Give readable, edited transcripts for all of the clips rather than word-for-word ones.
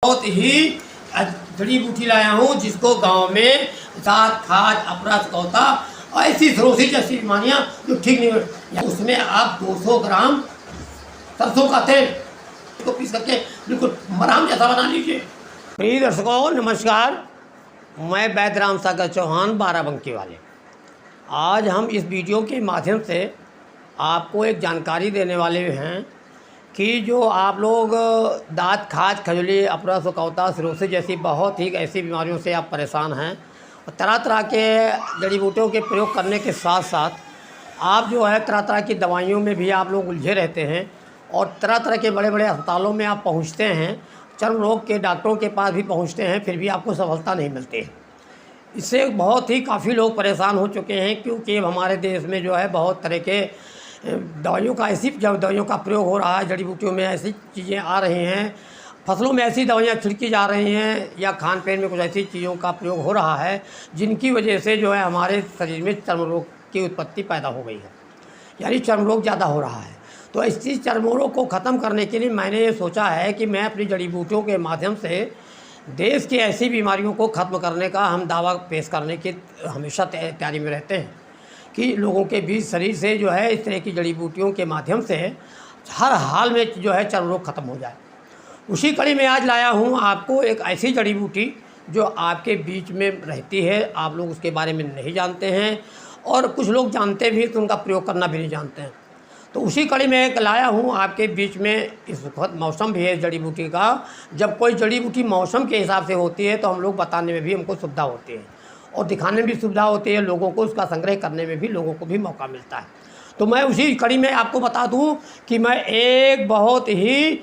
बहुत ही जड़ी बूटी लाया हूँ जिसको गांव में दांत खाज अपरस कौता और ऐसी सरोसी जैसी बीमारियाँ जो ठीक नहीं हो, उसमें आप 200 ग्राम सरसों का तेल को पीस करके बिल्कुल मरहम जैसा बना लीजिए। प्रिय दर्शकों नमस्कार, मैं वैद्य राम सागर चौहान बाराबंकी वाले। आज हम इस वीडियो के माध्यम से आपको एक जानकारी देने वाले हैं कि जो आप लोग दांत खाज खजली अपरस कौता सिरोसिस जैसी बहुत ही ऐसी बीमारियों से आप परेशान हैं और तरह तरह के जड़ी बूटियों के प्रयोग करने के साथ साथ आप जो है तरह तरह की दवाइयों में भी आप लोग उलझे रहते हैं और तरह तरह के बड़े बड़े अस्पतालों में आप पहुंचते हैं, चर्म रोग के डॉक्टरों के पास भी पहुंचते हैं, फिर भी आपको सफलता नहीं मिलती है। इससे बहुत ही काफ़ी लोग परेशान हो चुके हैं क्योंकि हमारे देश में जो है बहुत तरह के दवाइयों का प्रयोग हो रहा है, जड़ी बूटियों में ऐसी चीज़ें आ रही हैं, फसलों में ऐसी दवाइयाँ छिड़की जा रही हैं या खान पीन में कुछ ऐसी चीज़ों का प्रयोग हो रहा है जिनकी वजह से जो है हमारे शरीर में चर्म रोग की उत्पत्ति पैदा हो गई है, यानी चर्म रोग ज़्यादा हो रहा है। तो इस चर्म रोग को ख़त्म करने के लिए मैंने ये सोचा है कि मैं अपनी जड़ी बूटियों के माध्यम से देश की ऐसी बीमारियों को ख़त्म करने का हम दावा पेश करने की हमेशा तैयारी में रहते हैं कि लोगों के बीच शरीर से जो है इस तरह की जड़ी बूटियों के माध्यम से हर हाल में जो है चर्म रोग ख़त्म हो जाए। उसी कड़ी में आज लाया हूँ आपको एक ऐसी जड़ी बूटी जो आपके बीच में रहती है, आप लोग उसके बारे में नहीं जानते हैं और कुछ लोग जानते भी तो उनका प्रयोग करना भी नहीं जानते हैं। तो उसी कड़ी में एक लाया हूँ आपके बीच में। इस वक्त मौसम भी है जड़ी बूटी का, जब कोई जड़ी बूटी मौसम के हिसाब से होती है तो हम लोग बताने में भी हमको सुविधा होती है और दिखाने में भी सुविधा होती है, लोगों को उसका संग्रह करने में भी लोगों को भी मौका मिलता है। तो मैं उसी कड़ी में आपको बता दूं कि मैं एक बहुत ही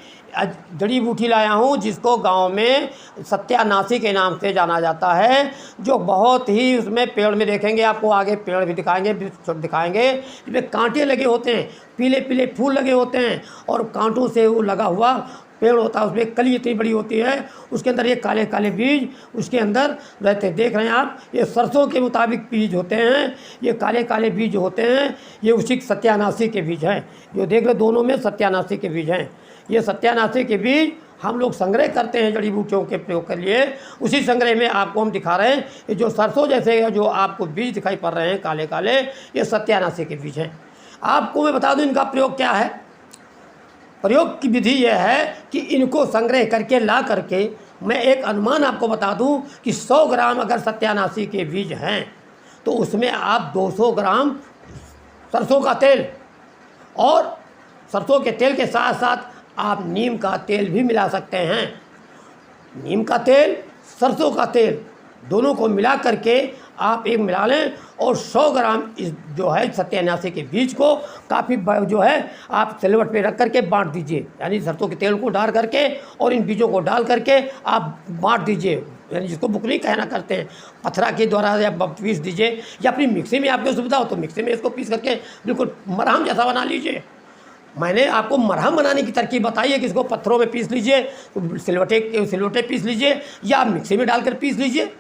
जड़ी बूटी लाया हूं जिसको गांव में सत्यानाशी के नाम से जाना जाता है, जो बहुत ही उसमें पेड़ में देखेंगे, आपको आगे पेड़ भी दिखाएंगे इसमें कांटे लगे होते हैं, पीले पीले फूल लगे होते हैं और कांटों से वो लगा हुआ पेड़ होता है, उसमें कली इतनी बड़ी होती है, उसके अंदर ये काले काले बीज उसके अंदर रहते हैं। देख रहे हैं आप, ये सरसों के मुताबिक बीज होते हैं, ये काले काले बीज होते हैं, ये उसी सत्यानाशी के बीज हैं। जो देख रहे दोनों में सत्यानाशी के बीज हैं। ये सत्यानाशी के बीज हम लोग संग्रह करते हैं जड़ी बूटियों के प्रयोग के लिए। उसी संग्रह में आपको हम दिखा रहे हैं ये जो सरसों जैसे जो आपको बीज दिखाई पड़ रहे हैं काले काले, ये सत्यानाशी के बीज हैं। आपको मैं बता दूँ इनका प्रयोग क्या है। प्रयोग की विधि यह है कि इनको संग्रह करके ला करके मैं एक अनुमान आपको बता दूं कि 100 ग्राम अगर सत्यानाशी के बीज हैं तो उसमें आप 200 ग्राम सरसों का तेल और सरसों के तेल के साथ साथ आप नीम का तेल भी मिला सकते हैं। नीम का तेल, सरसों का तेल दोनों को मिला करके आप एक मिला लें और 100 ग्राम इस जो है सत्यानाशी के बीज को काफ़ी जो है आप सिलवट पे रख करके बांट दीजिए, यानी सरसों के तेल को डाल करके और इन बीजों को डाल करके आप बांट दीजिए, यानी जिसको बुकनी कहना करते हैं, पथरा के द्वारा या पीस दीजिए या अपनी मिक्सी में आपको सुविधा हो तो मिक्सी में इसको पीस करके बिल्कुल मरहम जैसा बना लीजिए। मैंने आपको मरहम बनाने की तरकीब बताई है कि इसको पत्थरों में पीस लीजिए, सिलवटे पीस लीजिए या मिक्सी में डालकर पीस लीजिए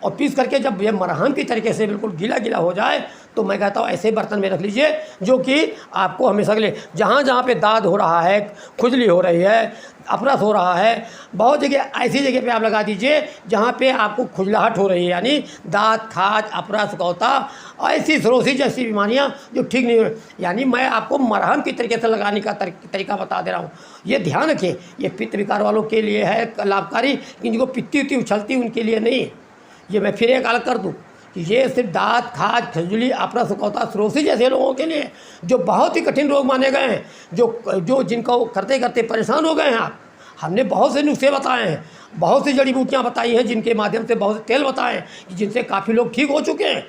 और पीस करके जब ये मरहम की तरीके से बिल्कुल गीला गीला हो जाए तो मैं कहता हूँ ऐसे बर्तन में रख लीजिए जो कि आपको हमेशा के लिए जहाँ जहाँ पे दाद हो रहा है, खुजली हो रही है, अपरस हो रहा है, बहुत जगह ऐसी जगह पे आप लगा दीजिए जहाँ पे आपको खुजलाहट हो रही है, यानी दांत खाज अपरस कौता ऐसी सिरोसिस जैसी बीमारियाँ जो ठीक नहीं हो, यानी मैं आपको मरहम की तरीके से लगाने का तरीका बता दे रहा हूँ। ये ध्यान रखिए, ये पित्त विकार वालों के लिए है लाभकारी, जिनको पित्ती उत्ती उछलती उनके लिए नहीं है। ये मैं फिर एक अलग कर दूं कि ये सिर्फ दांत खाज खजली अपरस कौता सिरोसिस जैसे लोगों के लिए जो बहुत ही कठिन रोग माने गए हैं, जो जिनको करते करते परेशान हो गए हैं आप। हमने बहुत से नुस्खे बताए हैं, बहुत सी जड़ी बूटियाँ बताई हैं, जिनके माध्यम से बहुत से तेल बताए हैं जिनसे काफ़ी लोग ठीक हो चुके हैं।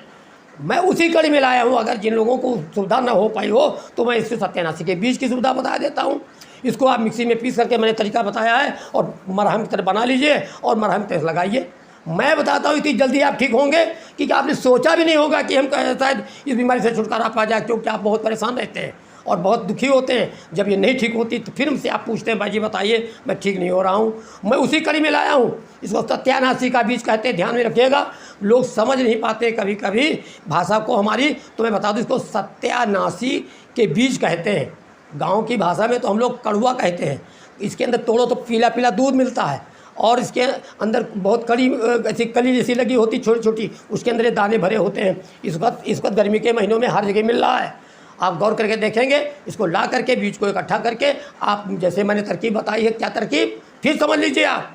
मैं उसी कड़ी में लाया हूँ। अगर जिन लोगों को सुविधा ना हो पाई हो तो मैं इससे सत्यानाशी के बीज की सुविधा बता देता हूँ। इसको आप मिक्सी में पीस करके मैंने तरीका बताया है और मरहम की तरह बना लीजिए और मरहम तेल लगाइए। मैं बताता हूँ इतनी जल्दी आप ठीक होंगे कि आपने सोचा भी नहीं होगा कि हम शायद इस बीमारी से छुटकारा पा जाए, क्योंकि आप बहुत परेशान रहते हैं और बहुत दुखी होते हैं। जब ये नहीं ठीक होती तो फिर हमसे आप पूछते हैं भाई जी बताइए मैं ठीक नहीं हो रहा हूँ। मैं उसी कड़ी में लाया हूँ। इसको सत्यानाशी का बीज कहते हैं, ध्यान में रखिएगा। लोग समझ नहीं पाते कभी कभी भाषा को हमारी, तो मैं बता दूँ इसको सत्यानाशी के बीज कहते हैं। गाँव की भाषा में तो हम लोग कड़ुआ कहते हैं। इसके अंदर तोड़ो तो पीला पीला दूध मिलता है और इसके अंदर बहुत कड़ी ऐसी कली जैसी लगी होती छोटी छोटी, उसके अंदर ये दाने भरे होते हैं। इस वक्त गर्मी के महीनों में हर जगह मिल रहा है। आप गौर करके देखेंगे, इसको ला करके बीज को इकट्ठा करके आप जैसे मैंने तरकीब बताई है, क्या तरकीब फिर समझ लीजिए। आप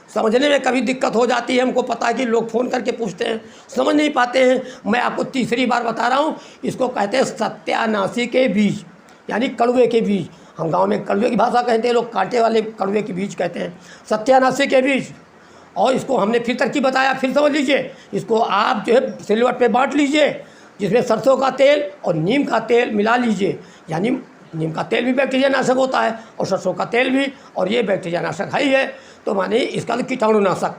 समझने में कभी दिक्कत हो जाती है, हमको पता है कि लोग फ़ोन करके पूछते हैं, समझ नहीं पाते हैं। मैं आपको तीसरी बार बता रहा हूँ, इसको कहते हैं सत्यानाशी के बीज, यानी कड़वे के बीज। हम गांव में कड़वे की भाषा कहते हैं, लोग कांटे वाले कड़वे के बीज कहते हैं, सत्यानाशी के बीज। और इसको हमने फिर तरकीब बताया, फिर समझ लीजिए। इसको आप जो है सिलवट पे बांट लीजिए, जिसमें सरसों का तेल और नीम का तेल मिला लीजिए। यानी नीम का तेल भी बैक्टीरिया नाशक होता है और सरसों का तेल भी, और ये बैक्टीरिया नाशक है ही है, तो माने इसका तो कीटाणु नाशक।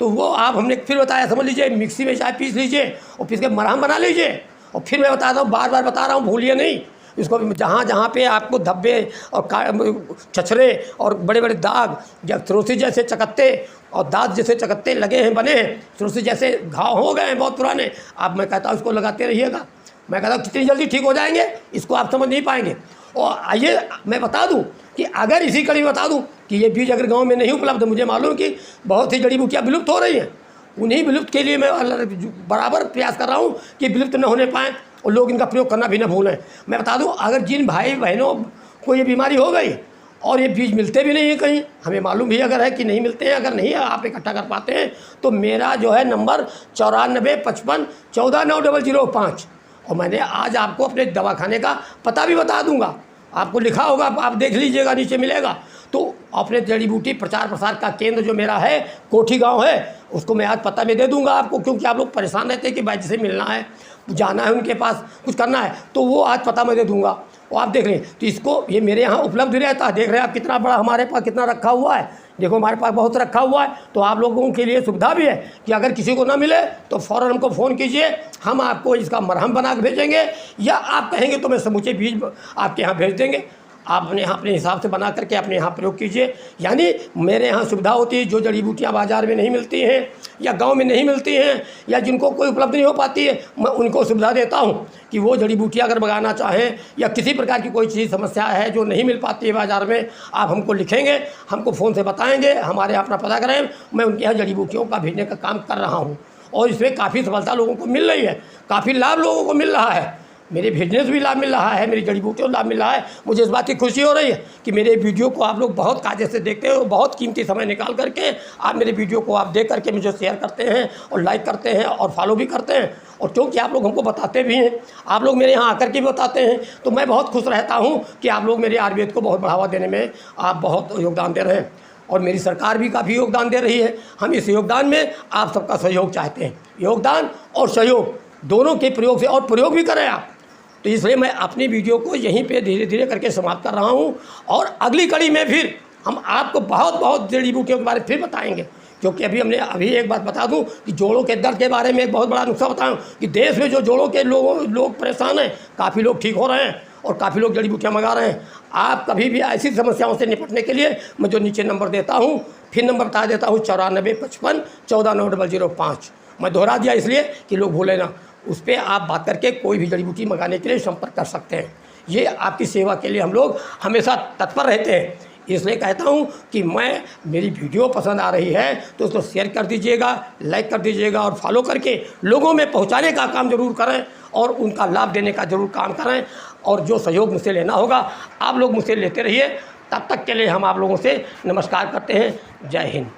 तो वो आप हमने फिर बताया, समझ लीजिए। मिक्सी में चाहे पीस लीजिए और पीस के मरहम बना लीजिए। और फिर मैं बता रहा हूँ, बार बार बता रहा हूँ, भूलिए नहीं। इसको जहाँ जहाँ पे आपको धब्बे और छछरे और बड़े बड़े दाग या थ्रोसी जैसे चकत्ते और दांत जैसे चकत्ते लगे हैं, बने हैं, थ्रोसी जैसे घाव हो गए हैं बहुत पुराने, आप मैं कहता हूँ इसको लगाते रहिएगा। मैं कहता हूँ कितनी जल्दी ठीक हो जाएंगे, इसको आप समझ नहीं पाएंगे। और आइए मैं बता दूं कि अगर इसी कड़ी में बता दूं कि ये बीज अगर गांव में नहीं उपलब्ध, मुझे मालूम कि बहुत सी जड़ी बूटियाँ विलुप्त हो रही हैं, उन्हीं विलुप्त के लिए मैं बराबर प्रयास कर रहा हूं कि विलुप्त न होने पाएँ और लोग इनका प्रयोग करना भी न भूलें। मैं बता दूं, अगर जिन भाई बहनों को ये बीमारी हो गई और ये बीज मिलते भी नहीं है कहीं, हमें मालूम भी अगर है कि नहीं मिलते हैं, अगर नहीं है आप इकट्ठा कर पाते हैं, तो मेरा जो है नंबर 9455149005, और मैंने आज आपको अपने दवाखाने का पता भी बता दूंगा, आपको लिखा होगा, आप देख लीजिएगा, नीचे मिलेगा। तो अपने जड़ी बूटी प्रचार प्रसार का केंद्र जो मेरा है, कोठी गांव है, उसको मैं आज पता में दे दूंगा आपको, क्योंकि आप लोग परेशान रहते हैं कि भाई जिसे मिलना है, जाना है उनके पास, कुछ करना है, तो वो आज पता मैं दे दूंगा। और आप देख रहे हैं, तो इसको ये मेरे यहाँ उपलब्ध रहता है। देख रहे हैं आप कितना बड़ा हमारे पास कितना रखा हुआ है, देखो हमारे पास बहुत रखा हुआ है। तो आप लोगों के लिए सुविधा भी है कि अगर किसी को ना मिले तो फ़ौरन हमको फ़ोन कीजिए, हम आपको इसका मरहम बना के भेजेंगे, या आप कहेंगे तो मैं समूचे बीज आपके यहाँ भेज देंगे। आप अपने हिसाब से बना करके अपने यहाँ प्रयोग कीजिए। यानी मेरे यहाँ सुविधा होती है, जो जड़ी बूटियाँ बाज़ार में नहीं मिलती हैं या गांव में नहीं मिलती हैं या जिनको कोई उपलब्ध नहीं हो पाती है, मैं उनको सुविधा देता हूँ कि वो जड़ी बूटियाँ अगर मंगाना चाहें या किसी प्रकार की कोई चीज़ समस्या है जो नहीं मिल पाती है बाज़ार में, आप हमको लिखेंगे, हमको फ़ोन से बताएँगे, हमारे यहाँ अपना पता करें, मैं उनके यहाँ जड़ी बूटियों का भेजने का काम कर रहा हूँ। और इसमें काफ़ी सफलता लोगों को मिल रही है, काफ़ी लाभ लोगों को मिल रहा है, मेरे भेजने से भी लाभ मिल रहा है, मेरी जड़ी बूटियों लाभ मिल रहा है। मुझे इस बात की खुशी हो रही है कि मेरे वीडियो को आप लोग बहुत कायदे से देखते हो, बहुत कीमती समय निकाल करके आप मेरे वीडियो को आप देख करके मुझे शेयर करते हैं और लाइक करते हैं और फॉलो भी करते हैं। और क्योंकि आप लोग हमको बताते भी हैं, आप लोग मेरे यहाँ आकर के भी बताते हैं, तो मैं बहुत खुश रहता हूँ कि आप लोग मेरे आयुर्वेद को बहुत बढ़ावा देने में आप बहुत योगदान दे रहे हैं। और मेरी सरकार भी काफ़ी योगदान दे रही है। हम इस योगदान में आप सबका सहयोग चाहते हैं, योगदान और सहयोग दोनों के प्रयोग से, और प्रयोग भी करें आप। तो इसलिए मैं अपनी वीडियो को यहीं पे धीरे धीरे करके समाप्त कर रहा हूँ, और अगली कड़ी में फिर हम आपको बहुत बहुत जड़ी बूटियों के बारे में फिर बताएंगे। क्योंकि अभी एक बात बता दूं कि जोड़ों के दर्द के बारे में एक बहुत बड़ा नुस्खा बताऊं कि देश में जो जोड़ों के लोग परेशान हैं, काफ़ी लोग ठीक हो रहे हैं और काफ़ी लोग जड़ी बूटियाँ मंगा रहे हैं। आप कभी भी ऐसी समस्याओं से निपटने के लिए मैं जो नीचे नंबर देता हूँ, फिर नंबर बता देता हूँ 9455149005। मैं दोहरा दिया इसलिए कि लोग भूले ना, उस पर आप बात करके कोई भी जड़ी बूटी मंगाने के लिए संपर्क कर सकते हैं। ये आपकी सेवा के लिए हम लोग हमेशा तत्पर रहते हैं। इसलिए कहता हूँ कि मेरी वीडियो पसंद आ रही है तो उसको शेयर कर दीजिएगा, लाइक कर दीजिएगा और फॉलो करके लोगों में पहुँचाने का काम जरूर करें और उनका लाभ देने का जरूर काम करें। और जो सहयोग मुझसे लेना होगा आप लोग मुझसे लेते रहिए। तब तक के लिए हम आप लोगों से नमस्कार करते हैं। जय हिंद।